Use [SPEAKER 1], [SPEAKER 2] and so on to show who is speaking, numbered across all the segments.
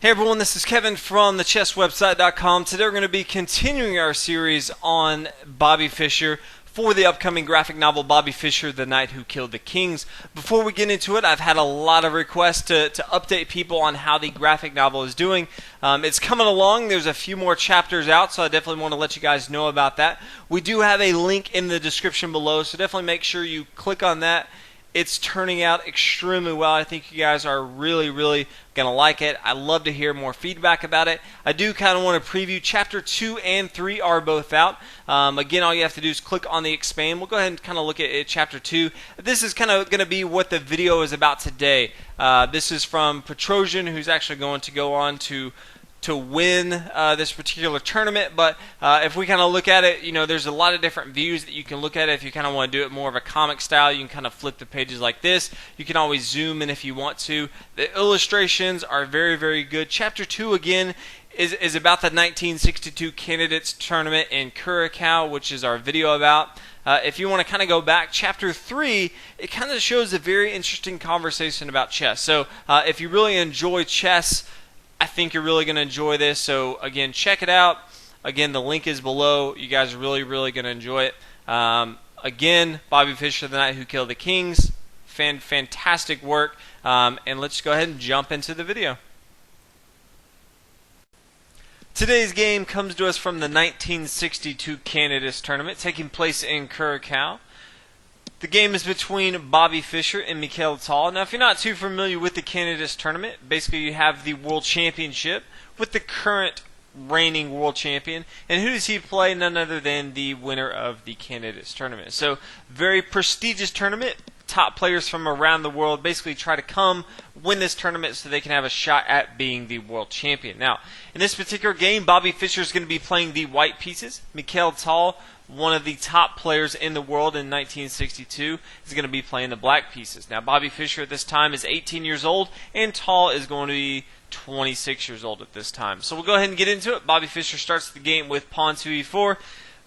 [SPEAKER 1] Hey everyone, this is Kevin from thechesswebsite.com. Today we're going to be continuing our series on Bobby Fischer for the upcoming graphic novel Bobby Fischer, The Knight Who Killed the Kings. Before we get into it, I've had a lot of requests to update people on how the graphic novel is doing. It's coming along. There's a few more chapters out, so I definitely want to let you guys know about that. We do have a link in the description below, so definitely make sure you click on that. It's turning out extremely well. I think you guys are really going to like it. I love to hear more feedback about it. I do kind of want to preview Chapter 2 and 3 are both out. Again, all you have to do is click on the expand. We'll go ahead and kind of look at Chapter 2. This is kind of going to be what the video is about today. This is from Petrosian, who's actually going to go on to win this particular tournament. But if we kind of look at it, you know, there's a lot of different views that you can look at it. If you kind of want to do it more of a comic style, you can kind of flip the pages like this. You can always zoom in if you want to. The illustrations are very good. Chapter 2 again is about the 1962 candidates tournament in Curacao, which is our video about. If you want to kind of go back, Chapter 3, it kind of shows a very interesting conversation about chess. So if you really enjoy chess, I think you're really going to enjoy this. So again, check it out. Again, the link is below. You guys are really going to enjoy it. Again, Bobby Fischer, The Knight Who Killed the Kings. Fantastic work. And let's go ahead and jump into the video. Today's game comes to us from the 1962 Candidates Tournament taking place in Curacao. The game is between Bobby Fischer and Mikhail Tal. Now, if you're not too familiar with the Candidates Tournament, basically you have the World Championship with the current reigning World Champion. And who does he play? None other than the winner of the Candidates Tournament. So, very prestigious tournament. Top players from around the world basically try to come win this tournament so they can have a shot at being the world champion. Now, in this particular game, Bobby Fischer is going to be playing the white pieces. Mikhail Tal, one of the top players in the world in 1962, is going to be playing the black pieces. Now, Bobby Fischer at this time is 18 years old, and Tal is going to be 26 years old at this time. So we'll go ahead and get into it. Bobby Fischer starts the game with pawn to e4.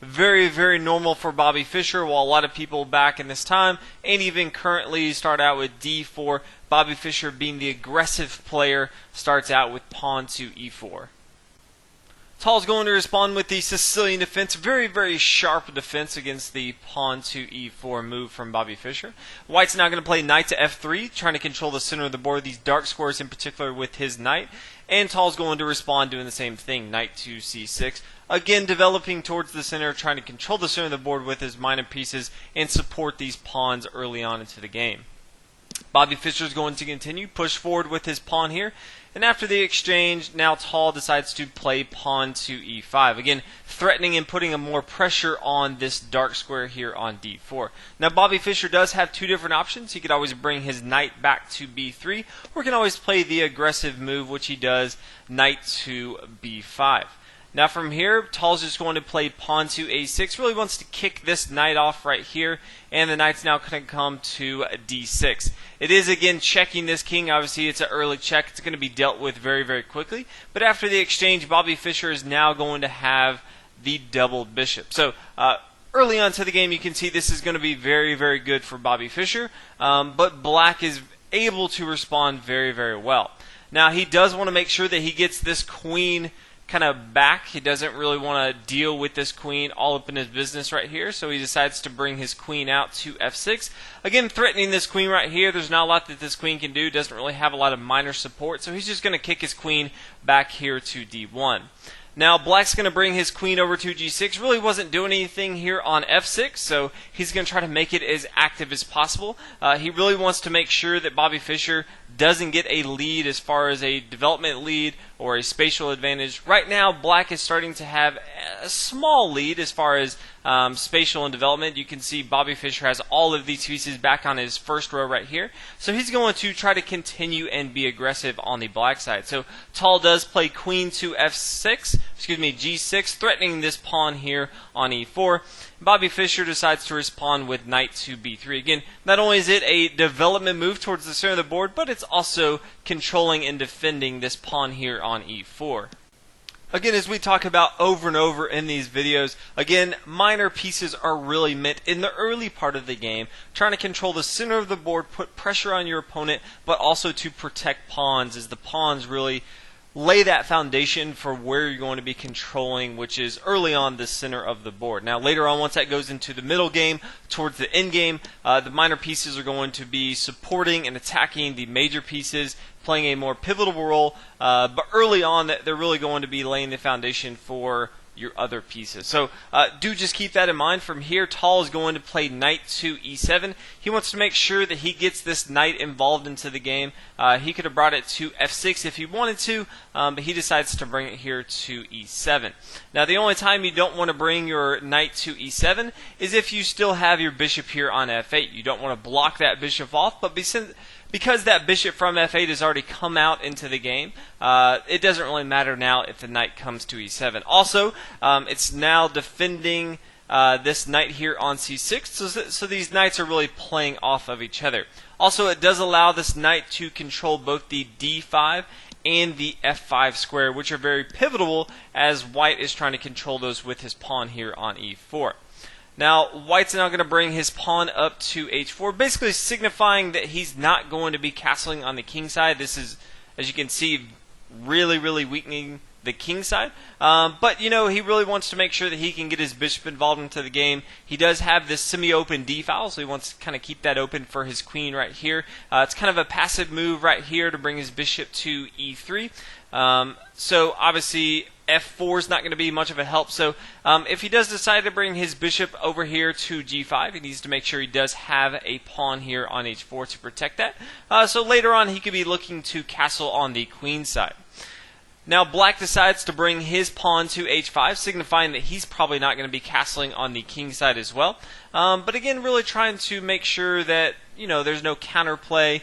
[SPEAKER 1] Very normal for Bobby Fischer, while a lot of people back in this time, and even currently, start out with d4. Bobby Fischer, being the aggressive player, starts out with pawn to e4. Tal's going to respond with the Sicilian defense. Very sharp defense against the pawn to e4 move from Bobby Fischer. White's now going to play knight to f3, trying to control the center of the board, these dark squares in particular with his knight. And Tal's going to respond doing the same thing, knight to c6. Again, developing towards the center, trying to control the center of the board with his minor pieces and support these pawns early on into the game. Bobby Fischer is going to continue, push forward with his pawn here. And after the exchange, now Tal decides to play pawn to e5. Again, threatening and putting a more pressure on this dark square here on d4. Now, Bobby Fischer does have two different options. He could always bring his knight back to b3, or he can always play the aggressive move, which he does, knight to b5. Now from here, Tal's just going to play pawn to a6. Really wants to kick this knight off right here, and the knight's now going to come to d6. It is again checking this king. Obviously, it's an early check. It's going to be dealt with very quickly. But after the exchange, Bobby Fischer is now going to have the doubled bishop. So early on to the game, you can see this is going to be very good for Bobby Fischer. But Black is able to respond very well. Now he does want to make sure that he gets this queen kind of back. He doesn't really want to deal with this queen all up in his business right here, so he decides to bring his queen out to f6. Again, threatening this queen right here. There's not a lot that this queen can do. Doesn't really have a lot of minor support, so he's just going to kick his queen back here to d1. Now, Black's going to bring his queen over to g6. Really wasn't doing anything here on f6, so he's going to try to make it as active as possible. He really wants to make sure that Bobby Fischer doesn't get a lead as far as a development lead or a spatial advantage. Right now, Black is starting to have a small lead as far as spatial and development. You can see Bobby Fischer has all of these pieces back on his first row right here. So he's going to try to continue and be aggressive on the black side. So Tal does play queen to g6, threatening this pawn here on e4. Bobby Fischer decides to respond with knight to b3. Again, not only is it a development move towards the center of the board, but it's also controlling and defending this pawn here on e4. Again, as we talk about over and over in these videos, again, minor pieces are really meant in the early part of the game, trying to control the center of the board, put pressure on your opponent, but also to protect pawns, as the pawns really lay that foundation for where you're going to be controlling, which is early on the center of the board. Now later on, once that goes into the middle game, towards the end game, the minor pieces are going to be supporting and attacking the major pieces, playing a more pivotal role, but early on they're really going to be laying the foundation for your other pieces. So do just keep that in mind. From here, Tall is going to play knight to e7. He wants to make sure that he gets this knight involved into the game. He could have brought it to f6 if he wanted to, but he decides to bring it here to e7. Now the only time you don't want to bring your knight to e7 is if you still have your bishop here on f8. You don't want to block that bishop off, but because that bishop from f8 has already come out into the game, it doesn't really matter now if the knight comes to e7. Also, it's now defending this knight here on c6, so these knights are really playing off of each other. Also, it does allow this knight to control both the d5 and the f5 square, which are very pivotal as White is trying to control those with his pawn here on e4. Now, White's now going to bring his pawn up to h4, basically signifying that he's not going to be castling on the king side. This is, as you can see, really weakening the king side. But, you know, he really wants to make sure that he can get his bishop involved into the game. He does have this semi-open d-file, so he wants to kind of keep that open for his queen right here. It's kind of a passive move right here to bring his bishop to e3. So, obviously, f4 is not going to be much of a help. So if he does decide to bring his bishop over here to g5, he needs to make sure he does have a pawn here on h4 to protect that. So later on, he could be looking to castle on the queen side. Now Black decides to bring his pawn to h5, signifying that he's probably not going to be castling on the king side as well. But again, really trying to make sure that, you know, there's no counterplay.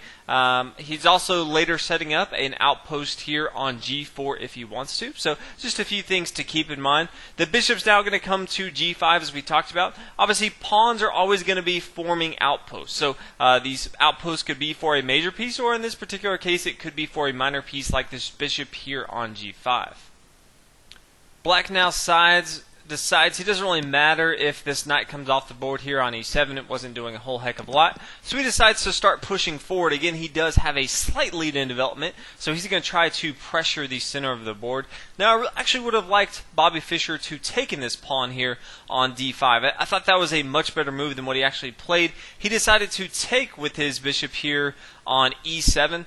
[SPEAKER 1] He's also later setting up an outpost here on g4 if he wants to. So just a few things to keep in mind. The bishop's now going to come to g5 as we talked about. Obviously, pawns are always going to be forming outposts. So these outposts could be for a major piece, or in this particular case, it could be for a minor piece like this bishop here on g5. Black now decides he doesn't really matter if this knight comes off the board here on e7. It wasn't doing a whole heck of a lot. So he decides to start pushing forward. Again, he does have a slight lead in development, so he's going to try to pressure the center of the board. Now, I actually would have liked Bobby Fischer to take in this pawn here on d5. I thought that was a much better move than what he actually played. He decided to take with his bishop here on e7.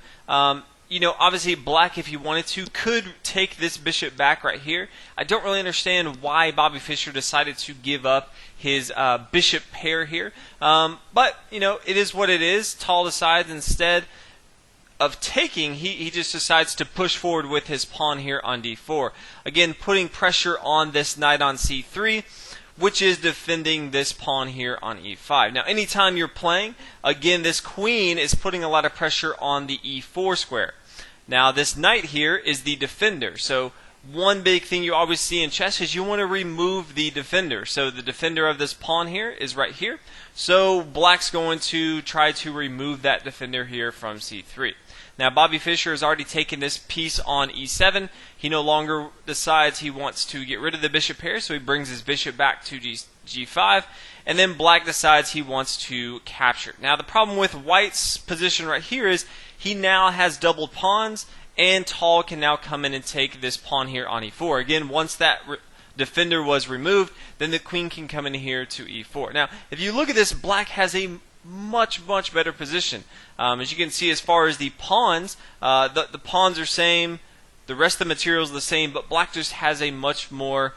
[SPEAKER 1] You know, obviously Black, if he wanted to, could take this bishop back right here. I don't really understand why Bobby Fischer decided to give up his bishop pair here. But, you know, it is what it is. Tall decides instead of taking, he just decides to push forward with his pawn here on d4. Again, putting pressure on this knight on c3, which is defending this pawn here on e5. Now, anytime you're playing, again, this queen is putting a lot of pressure on the e4 square. Now, this knight here is the defender. So, one big thing you always see in chess is you want to remove the defender. So, the defender of this pawn here is right here. So, Black's going to try to remove that defender here from c3. Now, Bobby Fischer has already taken this piece on e7. He no longer decides he wants to get rid of the bishop pair, so he brings his bishop back to g5. And then Black decides he wants to capture. Now, the problem with White's position right here is he now has doubled pawns, and Tall can now come in and take this pawn here on e4. Again, once that defender was removed, then the queen can come in here to e4. Now, if you look at this, Black has a much better position. As you can see, as far as the pawns, the pawns are same, the rest of the material is the same, but Black just has a much more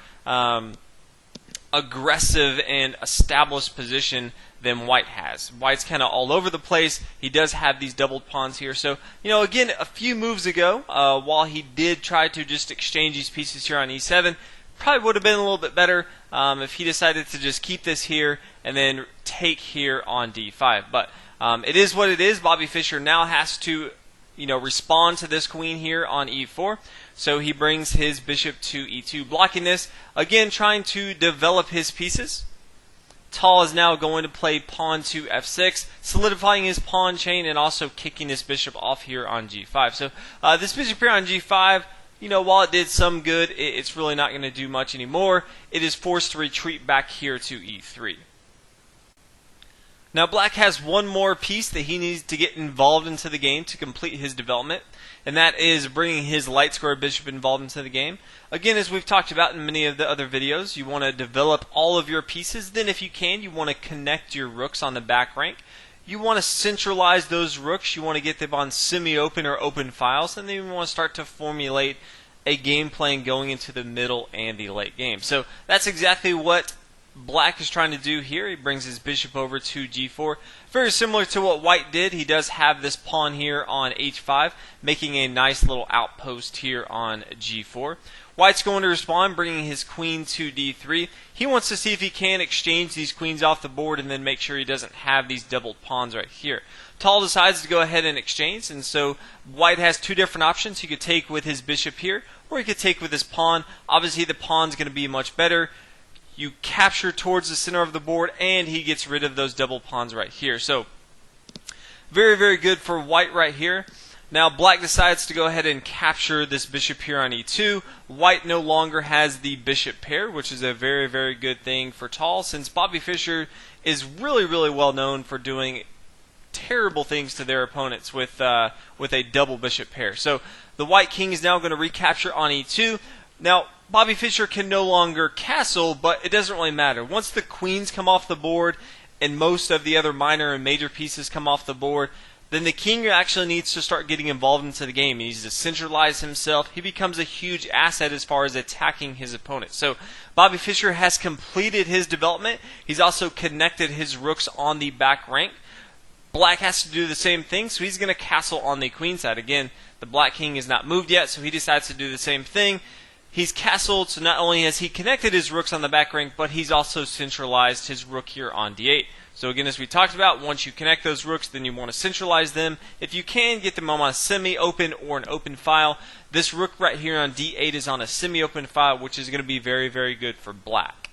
[SPEAKER 1] aggressive and established position than White has. White's kind of all over the place. He does have these doubled pawns here. So, you know, again, a few moves ago, while he did try to just exchange these pieces here on e7, probably would have been a little bit better if he decided to just keep this here and then take here on d5. But it is what it is. Bobby Fischer now has to, you know, respond to this queen here on e4. So he brings his bishop to e2, blocking this. Again, trying to develop his pieces. Tall is now going to play pawn to f6, solidifying his pawn chain and also kicking his bishop off here on g5. So this bishop here on g5, you know, while it did some good, it's really not going to do much anymore. It is forced to retreat back here to e3. Now black has one more piece that he needs to get involved into the game to complete his development, and that is bringing his light square bishop involved into the game. Again, as we've talked about in many of the other videos, you want to develop all of your pieces. Then if you can, you want to connect your rooks on the back rank. You want to centralize those rooks. You want to get them on semi-open or open files, and then you want to start to formulate a game plan going into the middle and the late game. So that's exactly what black is trying to do here. He brings his bishop over to g4. Very similar to what white did. He does have this pawn here on h5, making a nice little outpost here on g4. White's going to respond, bringing his queen to d3. He wants to see if he can exchange these queens off the board and then make sure he doesn't have these doubled pawns right here. Tal decides to go ahead and exchange, and so white has two different options. He could take with his bishop here, or he could take with his pawn. Obviously, the pawn's going to be much better. You capture towards the center of the board, and he gets rid of those double pawns right here. So, very, very good for white right here. Now, black decides to go ahead and capture this bishop here on e2. White no longer has the bishop pair, which is a very, very good thing for Tal, since Bobby Fischer is really, really well known for doing terrible things to their opponents with a double bishop pair. So, the white king is now going to recapture on e2. Now, Bobby Fischer can no longer castle, but it doesn't really matter. Once the queens come off the board and most of the other minor and major pieces come off the board, then the king actually needs to start getting involved into the game. He needs to centralize himself. He becomes a huge asset as far as attacking his opponent. So Bobby Fischer has completed his development. He's also connected his rooks on the back rank. Black has to do the same thing, so he's going to castle on the queen side. Again, the black king is not moved yet, so he decides to do the same thing. He's castled, so not only has he connected his rooks on the back rank, but he's also centralized his rook here on d8. So again, as we talked about, once you connect those rooks, then you want to centralize them. If you can, get them on a semi-open or an open file. This rook right here on d8 is on a semi-open file, which is going to be very, very good for black.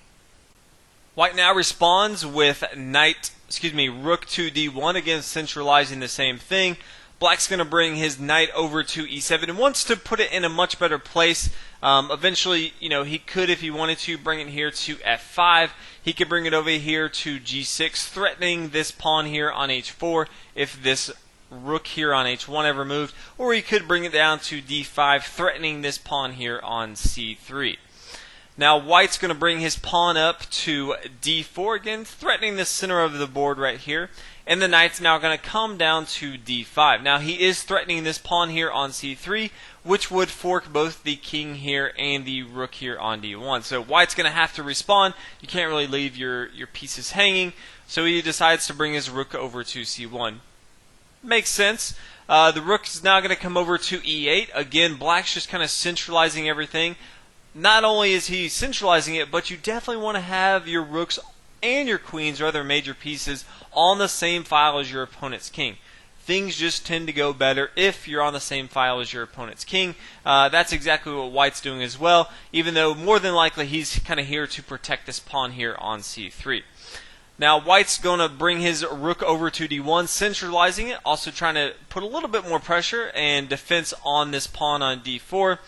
[SPEAKER 1] White now responds with rook to d1, again centralizing the same thing. Black's going to bring his knight over to e7 and wants to put it in a much better place. Eventually, he could, if he wanted to, bring it here to f5. He could bring it over here to g6, threatening this pawn here on h4 if this rook here on h1 ever moved. Or he could bring it down to d5, threatening this pawn here on c3. Now, white's going to bring his pawn up to d4, again, threatening the center of the board right here. And the knight's now going to come down to d5. Now, he is threatening this pawn here on c3, which would fork both the king here and the rook here on d1. So white's going to have to respond. You can't really leave your pieces hanging. So he decides to bring his rook over to c1. Makes sense. The rook is now going to come over to e8. Again, black's just kind of centralizing everything. Not only is he centralizing it, but you definitely want to have your rooks and your queens or other major pieces on the same file as your opponent's king. Things just tend to go better if you're on the same file as your opponent's king. That's exactly what white's doing as well, even though more than likely he's kind of here to protect this pawn here on c3. Now white's going to bring his rook over to d1, centralizing it, also trying to put a little bit more pressure and defense on this pawn on d4.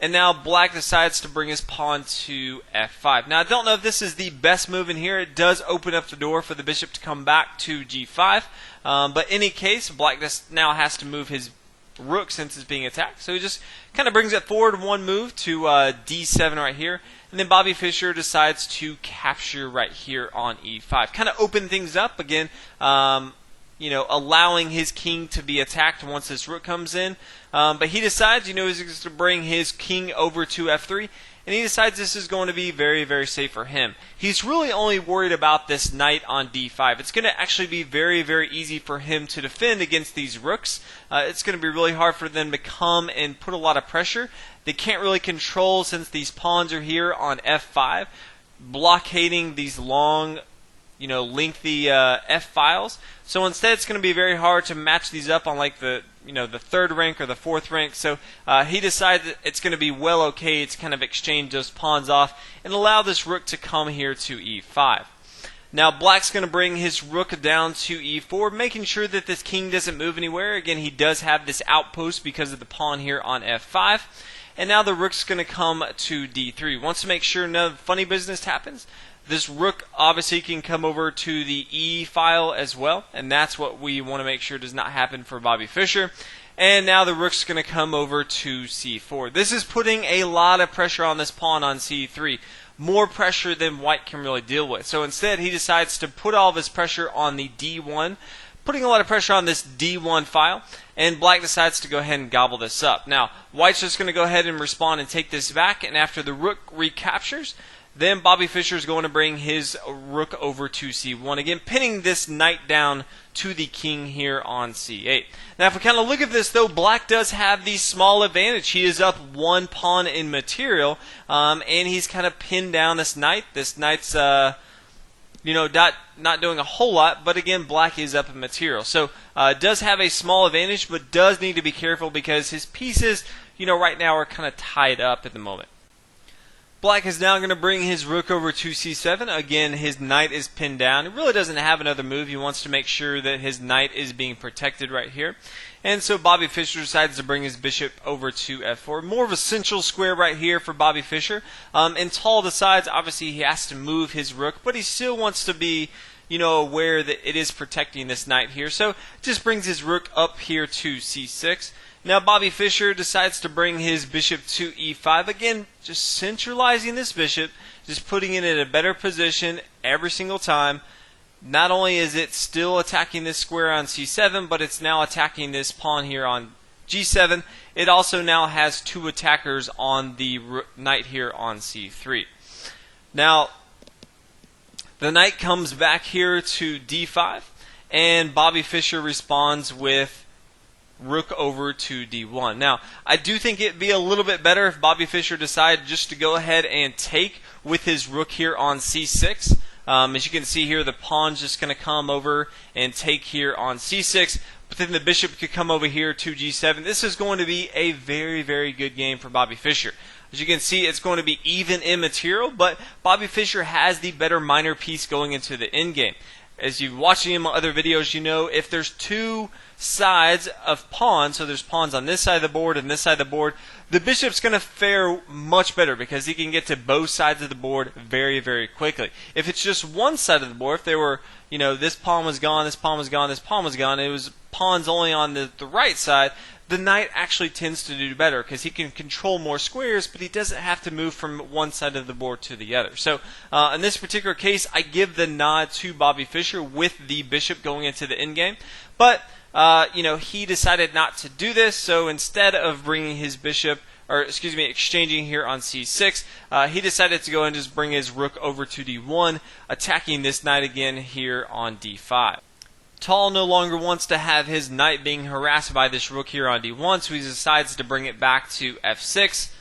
[SPEAKER 1] And now black decides to bring his pawn to f5. Now, I don't know if this is the best move in here. It does open up the door for the bishop to come back to g5. But in any case, black now has to move his rook since it's being attacked. So he just kind of brings it forward one move to d7 right here. And then Bobby Fischer decides to capture right here on e5. Kind of open things up again. Allowing his king to be attacked once this rook comes in. But he decides, he's going to bring his king over to f3, and he decides this is going to be very, very safe for him. He's really only worried about this knight on d5. It's going to actually be very, very easy for him to defend against these rooks. It's going to be really hard for them to come and put a lot of pressure. They can't really control, since these pawns are here on f5, blockading these long lengthy F files. So instead, it's going to be very hard to match these up on like the third rank or the fourth rank. So he decided that it's going to be well okay to kind of exchange those pawns off and allow this rook to come here to e5. Now black's going to bring his rook down to e4, making sure that this king doesn't move anywhere. Again, he does have this outpost because of the pawn here on f5. And now the rook's going to come to d3. Wants to make sure no funny business happens. This rook obviously can come over to the E file as well, and that's what we want to make sure does not happen for Bobby Fischer. And now the rook's going to come over to C4. This is putting a lot of pressure on this pawn on C3. More pressure than white can really deal with. So instead he decides to put all of his pressure on the D1, putting a lot of pressure on this D1 file, and black decides to go ahead and gobble this up. Now white's just going to go ahead and respond and take this back, and after the rook recaptures, then Bobby Fischer is going to bring his rook over to C1, again pinning this knight down to the king here on C8. Now if we kind of look at this though, black does have the small advantage. He is up one pawn in material, and he's kind of pinned down this knight. This knight's not doing a whole lot, but again black is up in material. So does have a small advantage, but does need to be careful because his pieces right now are kind of tied up at the moment. Black is now going to bring his rook over to C7. Again, his knight is pinned down. He really doesn't have another move. He wants to make sure that his knight is being protected right here. And so Bobby Fischer decides to bring his bishop over to F4. More of a central square right here for Bobby Fischer. And Tal decides, obviously, he has to move his rook, but he still wants to be aware that it is protecting this knight here. So just brings his rook up here to C6. Now Bobby Fischer decides to bring his bishop to E5. Again, just centralizing this bishop, just putting it in a better position every single time. Not only is it still attacking this square on C7, but it's now attacking this pawn here on G7. It also now has two attackers on the knight here on C3. Now, the knight comes back here to D5, and Bobby Fischer responds with rook over to D1. Now, I do think it'd be a little bit better if Bobby Fischer decided just to go ahead and take with his rook here on C6. As you can see here, the pawn's just going to come over and take here on C6, but then the bishop could come over here to G7. This is going to be a very, very good game for Bobby Fischer. As you can see, it's going to be even in material, but Bobby Fischer has the better minor piece going into the endgame. As you've watched him in other videos, if there's two sides of pawns, so there's pawns on this side of the board and this side of the board, the bishop's going to fare much better because he can get to both sides of the board very, very quickly. If it's just one side of the board, if there were, this pawn was gone, this pawn was gone, this pawn was gone, it was pawns only on the right side, the knight actually tends to do better because he can control more squares, but he doesn't have to move from one side of the board to the other. So in this particular case, I give the nod to Bobby Fischer with the bishop going into the endgame. But he decided not to do this, so instead of bringing his bishop, exchanging here on C6, he decided to go and just bring his rook over to D1, attacking this knight again here on D5. Tal no longer wants to have his knight being harassed by this rook here on D1, so he decides to bring it back to F6.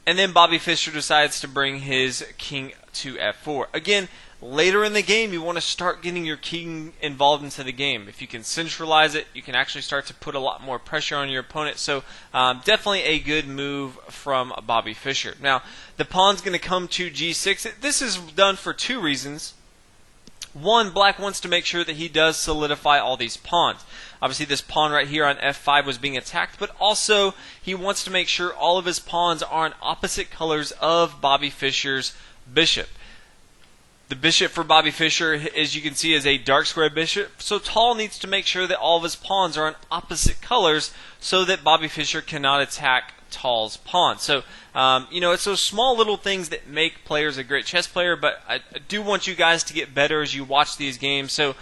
[SPEAKER 1] And then Bobby Fischer decides to bring his king to F4. Again, later in the game, you want to start getting your king involved into the game. If you can centralize it, you can actually start to put a lot more pressure on your opponent. So definitely a good move from Bobby Fischer. Now, the pawn's going to come to G6. This is done for two reasons. One, black wants to make sure that he does solidify all these pawns. Obviously, this pawn right here on F5 was being attacked, but also he wants to make sure all of his pawns are on opposite colors of Bobby Fischer's bishop. The bishop for Bobby Fischer, as you can see, is a dark square bishop, so Tal needs to make sure that all of his pawns are on opposite colors so that Bobby Fischer cannot attack Tal's pawn. So, it's those small little things that make players a great chess player, but I do want you guys to get better as you watch these games. So,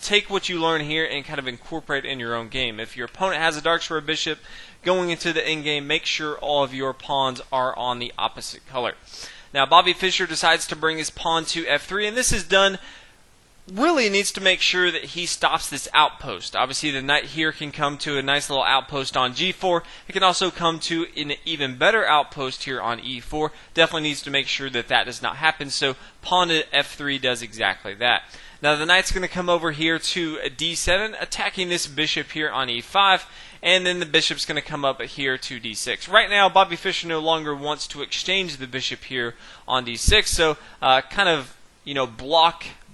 [SPEAKER 1] take what you learn here and kind of incorporate it in your own game. If your opponent has a dark square bishop going into the endgame, make sure all of your pawns are on the opposite color. Now, Bobby Fischer decides to bring his pawn to F3, and this is done. Really needs to make sure that he stops this outpost. Obviously, the knight here can come to a nice little outpost on G4. It can also come to an even better outpost here on E4. Definitely needs to make sure that that does not happen. So pawn to F3 does exactly that. Now the knight's going to come over here to D7, attacking this bishop here on E5. And then the bishop's going to come up here to D6. Right now, Bobby Fischer no longer wants to exchange the bishop here on D6. So kind of,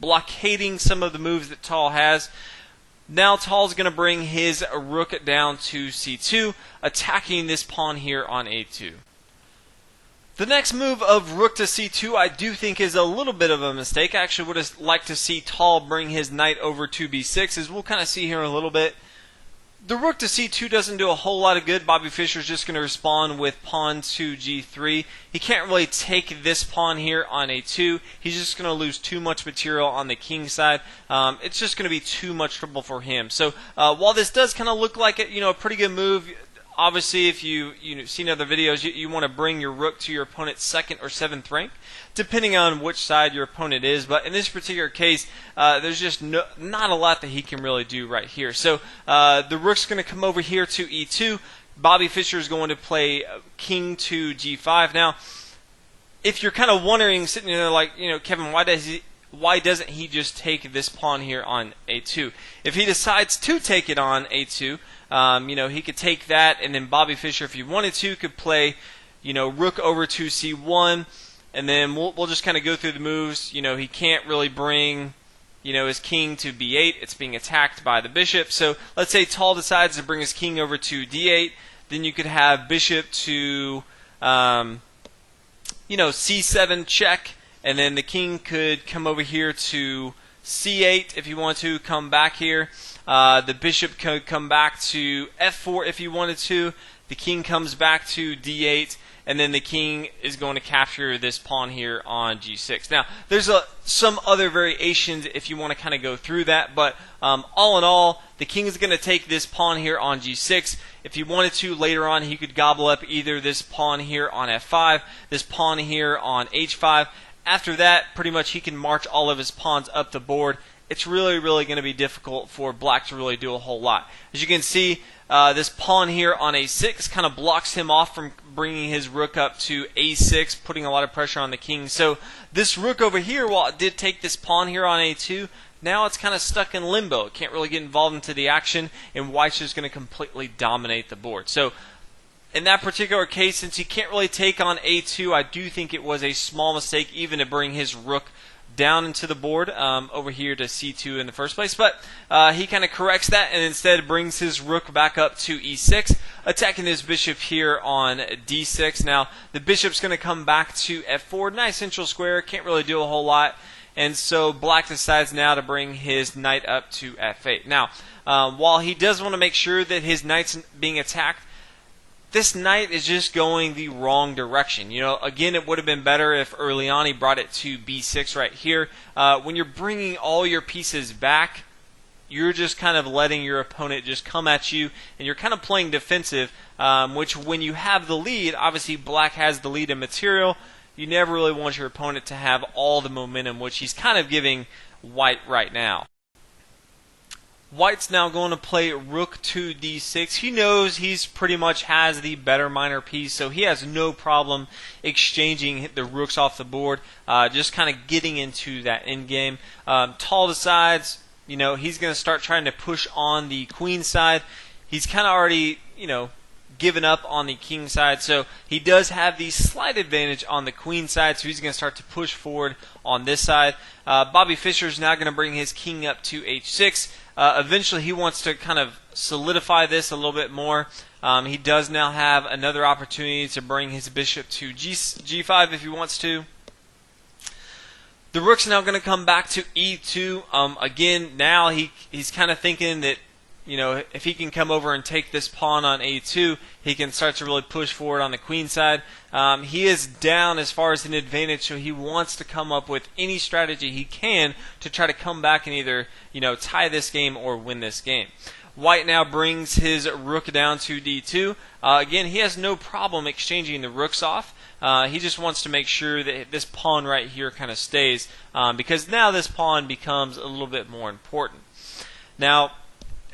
[SPEAKER 1] blockading some of the moves that Tal has. Now Tal's going to bring his rook down to C2, attacking this pawn here on A2. The next move of rook to c2 I do think is a little bit of a mistake. I actually would have liked to see Tall bring his knight over to b6, as we'll kind of see here in a little bit. The rook to c2 doesn't do a whole lot of good. Bobby Fischer's just going to respond with pawn to g3. He can't really take this pawn here on a2. He's just going to lose too much material on the king side. It's just going to be too much trouble for him. So while this does kind of look like a pretty good move, obviously, if you've seen other videos, you want to bring your rook to your opponent's 2nd or 7th rank, depending on which side your opponent is. But in this particular case, there's just not a lot that he can really do right here. So the rook's going to come over here to e2. Bobby Fischer is going to play king to g5. Now, if you're kind of wondering, sitting there like, Kevin, why doesn't he just take this pawn here on a2? If he decides to take it on a2, he could take that, and then Bobby Fischer, if he wanted to, could play, rook over to c1, and then we'll just kind of go through the moves. He can't really bring, his king to b8. It's being attacked by the bishop. So let's say Tall decides to bring his king over to d8. Then you could have bishop to, c7 check, and then the king could come over here to c8 if you want to, come back here. The bishop could come back to f4 if you wanted to. The king comes back to d8, and then the king is going to capture this pawn here on g6. Now, there's some other variations if you want to kind of go through that, but all in all, the king is going to take this pawn here on g6. If he wanted to, later on, he could gobble up either this pawn here on f5, this pawn here on h5. After that, pretty much he can march all of his pawns up the board. It's really, really going to be difficult for black to really do a whole lot. As you can see, this pawn here on a6 kind of blocks him off from bringing his rook up to a6, putting a lot of pressure on the king. So this rook over here, while it did take this pawn here on a2, now it's kind of stuck in limbo. It can't really get involved into the action, and white's just going to completely dominate the board. So in that particular case, since he can't really take on a2, I do think it was a small mistake even to bring his rook down into the board over here to c2 in the first place. But he kind of corrects that and instead brings his rook back up to e6, attacking his bishop here on d6. Now, the bishop's going to come back to f4. Nice central square. Can't really do a whole lot. And so black decides now to bring his knight up to f8. Now, while he does want to make sure that his knight's being attacked, this knight is just going the wrong direction. Again, it would have been better if early on he brought it to b6 right here. When you're bringing all your pieces back, you're just kind of letting your opponent just come at you, and you're kind of playing defensive, which when you have the lead, obviously black has the lead in material, you never really want your opponent to have all the momentum, which he's kind of giving white right now. White's now going to play rook to d6. He knows he's pretty much has the better minor piece, so he has no problem exchanging the rooks off the board, just kind of getting into that endgame. Tall decides, he's going to start trying to push on the queen side. He's kind of already, given up on the king side, so he does have the slight advantage on the queen side, so he's going to start to push forward on this side. Bobby Fischer is now going to bring his king up to h6. Eventually, he wants to kind of solidify this a little bit more. He does now have another opportunity to bring his bishop to g5 if he wants to. The rook's now going to come back to e2. Again, now he's kind of thinking that, if he can come over and take this pawn on a2, he can start to really push forward on the queen side. He is down as far as an advantage, so he wants to come up with any strategy he can to try to come back and either, tie this game or win this game. White now brings his rook down to d2. Again, he has no problem exchanging the rooks off. He just wants to make sure that this pawn right here kind of stays, because now this pawn becomes a little bit more important. Now,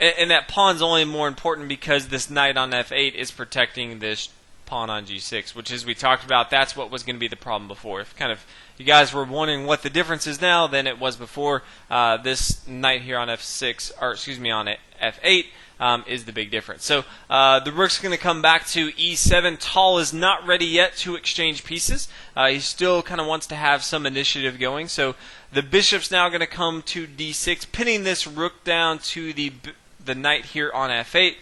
[SPEAKER 1] and that pawn's only more important because this knight on f8 is protecting this pawn on g6, which, as we talked about, that's what was going to be the problem before. If you guys were wondering what the difference is now than it was before, this knight here on f6, or excuse me, on f8 is the big difference. So the rook's going to come back to e7. Tall is not ready yet to exchange pieces. He still kind of wants to have some initiative going. So the bishop's now going to come to d6, pinning this rook down to the knight here on f8.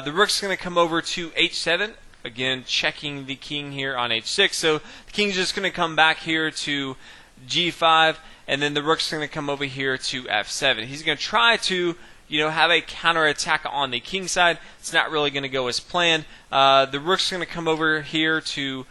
[SPEAKER 1] The rook's going to come over to h7. again checking the king here on h6. So the king's just going to come back here to g5, and then the rook's going to come over here to f7. He's going to try to have a counterattack on the king side. It's not really going to go as planned. The rook's going to come over here to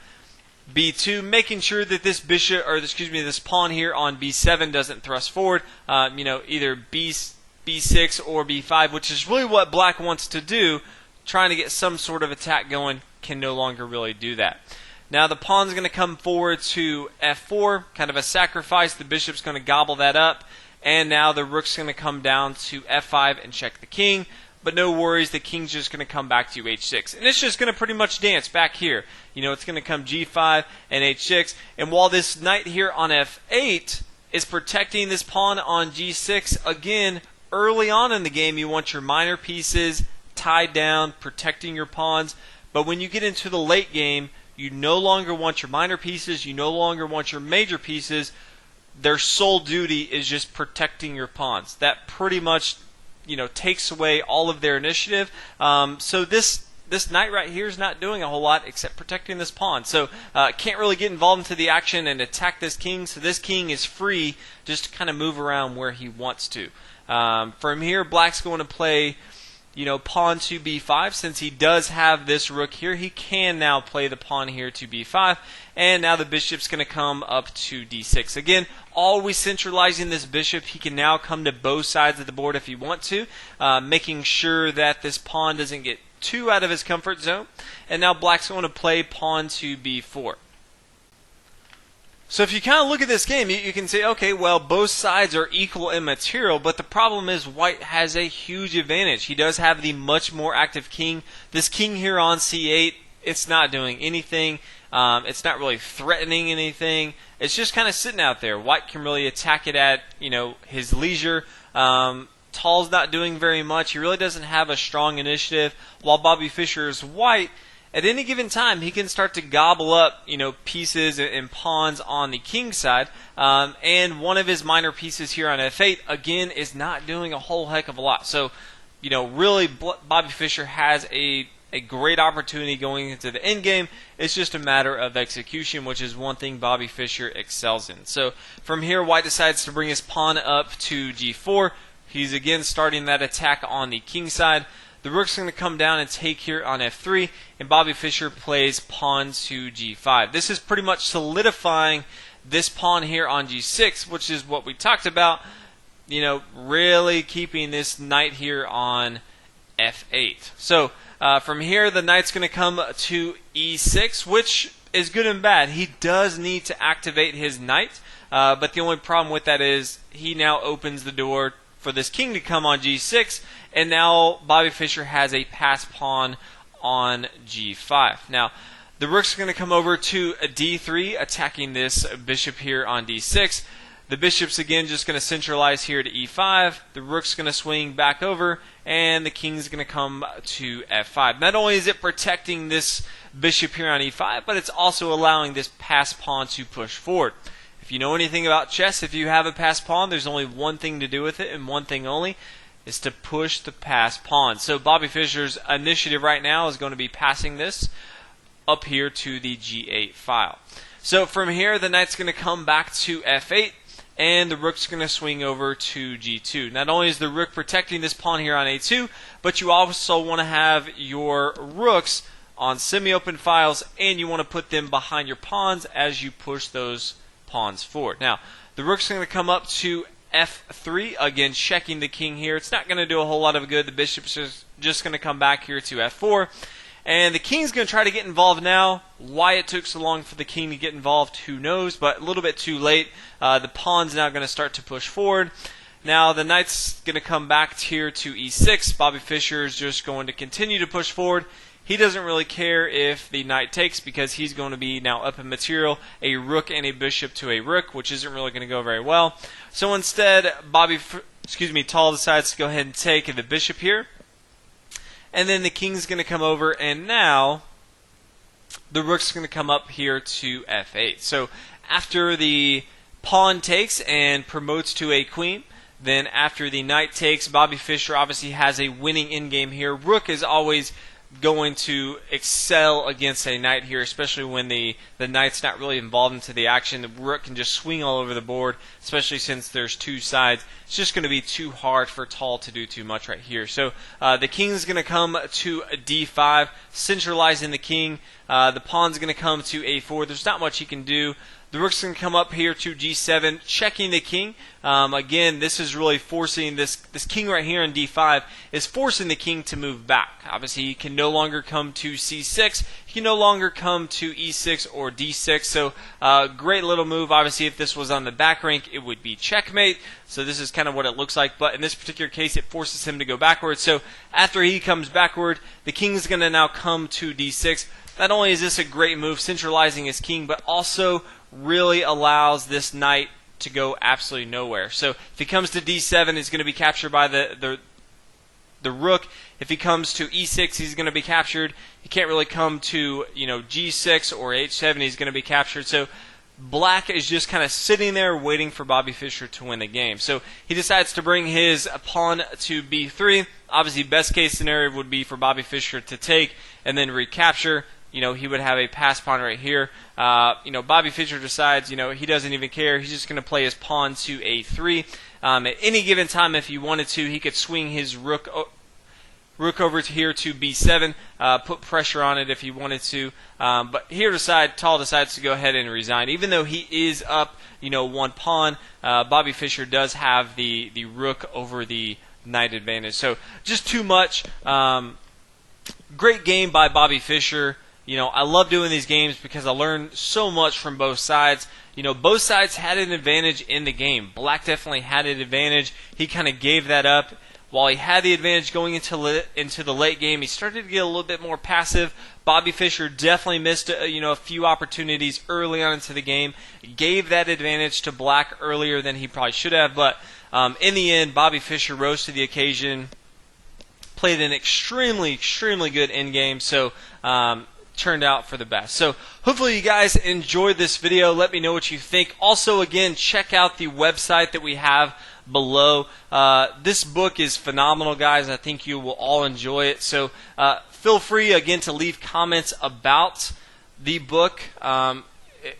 [SPEAKER 1] b2, making sure that this bishop, or excuse me, this pawn here on b7 doesn't thrust forward. Either b6 or b5, which is really what black wants to do. Trying to get some sort of attack going, can no longer really do that. Now the pawn's going to come forward to f4, kind of a sacrifice. The bishop's going to gobble that up, and now the rook's going to come down to f5 and check the king. But no worries, the king's just going to come back to h6. And it's just going to pretty much dance back here. It's going to come g5 and h6. And while this knight here on f8 is protecting this pawn on g6, again, early on in the game, you want your minor pieces tied down, protecting your pawns. But when you get into the late game, you no longer want your minor pieces. You no longer want your major pieces. Their sole duty is just protecting your pawns. That pretty much takes away all of their initiative. So this knight right here is not doing a whole lot except protecting this pawn. So can't really get involved into the action and attack this king. So this king is free just to kind of move around where he wants to. From here, black's going to play pawn to b5. Since he does have this rook here, he can now play the pawn here to b5. And now the bishop's going to come up to d6. Again, always centralizing this bishop. He can now come to both sides of the board if he wants to, making sure that this pawn doesn't get too out of his comfort zone. And now black's going to play pawn to b4. So if you kind of look at this game, you can say, okay, well, both sides are equal in material, but the problem is white has a huge advantage. He does have the much more active king. This king here on c8, it's not doing anything. It's not really threatening anything. It's just kind of sitting out there. White can really attack it at his leisure. Tall's not doing very much. He really doesn't have a strong initiative. While Bobby Fischer is white, at any given time, he can start to gobble up, pieces and pawns on the king side. And one of his minor pieces here on f8, again, is not doing a whole heck of a lot. So, really, Bobby Fischer has a great opportunity going into the end game. It's just a matter of execution, which is one thing Bobby Fischer excels in. So, from here, white decides to bring his pawn up to g4. He's again starting that attack on the king side. The rook's going to come down and take here on f3, and Bobby Fischer plays pawn to g5. This is pretty much solidifying this pawn here on g6, which is what we talked about, really keeping this knight here on f8. So from here, the knight's going to come to e6, which is good and bad. He does need to activate his knight, but the only problem with that is he now opens the door for this king to come on g6, and now Bobby Fischer has a pass pawn on g5. Now, the rook's going to come over to d3, attacking this bishop here on d6. The bishop's again just going to centralize here to e5. The rook's going to swing back over, and the king's going to come to f5. Not only is it protecting this bishop here on e5, but it's also allowing this pass pawn to push forward. If you know anything about chess, if you have a pass pawn, there's only one thing to do with it, and one thing only, is to push the pass pawn. So Bobby Fischer's initiative right now is going to be passing this up here to the g8 file. So from here, the knight's going to come back to f8, and the rook's going to swing over to g2. Not only is the rook protecting this pawn here on a2, but you also want to have your rooks on semi-open files, and you want to put them behind your pawns as you push those pawns forward. Now, the rook's going to come up to f3, again checking the king here. It's not going to do a whole lot of good. The bishop's just going to come back here to f4, and the king's going to try to get involved now. Why it took so long for the king to get involved, who knows, but a little bit too late. The pawn's now going to start to push forward. Now the knight's going to come back here to e6. Bobby Fischer is just going to continue to push forward. He doesn't really care if the knight takes, because he's going to be now up in material, a rook and a bishop to a rook, which isn't really going to go very well. So instead, Tall decides to go ahead and take the bishop here. And then the king's going to come over, and now the rook's going to come up here to f8. So after the pawn takes and promotes to a queen, then after the knight takes, Bobby Fischer obviously has a winning endgame here. Rook is always going to excel against a knight here, especially when the knight's not really involved into the action. The rook can just swing all over the board, especially since there's two sides. It's just going to be too hard for Tal to do too much right here. So the king's going to come to d5, centralizing the king. The pawn's going to come to a4. There's not much he can do. The rook's going to come up here to g7, checking the king. Again, this is really forcing this king right here on d5 is forcing the king to move back. Obviously, he can no longer come to c6. He can no longer come to e6 or d6. So, great little move. Obviously, if this was on the back rank, it would be checkmate. So this is kind of what it looks like. But in this particular case, it forces him to go backwards. So after he comes backward, the king's going to now come to d6. Not only is this a great move, centralizing his king, but also really allows this knight to go absolutely nowhere. So if he comes to d7, he's going to be captured by the rook. If he comes to e6, he's going to be captured. He can't really come to g6 or h7. He's going to be captured. So black is just kind of sitting there waiting for Bobby Fischer to win the game. So he decides to bring his pawn to b3. Obviously, best case scenario would be for Bobby Fischer to take and then recapture. He would have a pass pawn right here. Bobby Fischer decides, he doesn't even care. He's just going to play his pawn to a3. At any given time, if he wanted to, he could swing his rook over to here to b7, put pressure on it if he wanted to. But here Tal decides to go ahead and resign. Even though he is up, one pawn, Bobby Fischer does have the rook over the knight advantage. So just too much. Great game by Bobby Fischer. I love doing these games because I learn so much from both sides. Both sides had an advantage in the game. Black definitely had an advantage. He kind of gave that up. While he had the advantage going into the late game, he started to get a little bit more passive. Bobby Fischer definitely missed a few opportunities early on into the game. Gave that advantage to Black earlier than he probably should have. But in the end, Bobby Fischer rose to the occasion. Played an extremely, extremely good endgame. So turned out for the best. So hopefully you guys enjoyed this video. Let me know what you think. Also, again, check out the website that we have below. This book is phenomenal, guys. I think you will all enjoy it. So feel free, again, to leave comments about the book.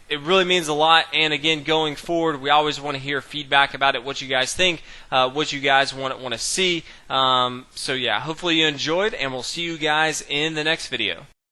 [SPEAKER 1] It really means a lot. And again, going forward, we always want to hear feedback about it, what you guys think, what you guys want to see. So yeah, hopefully you enjoyed, and we'll see you guys in the next video.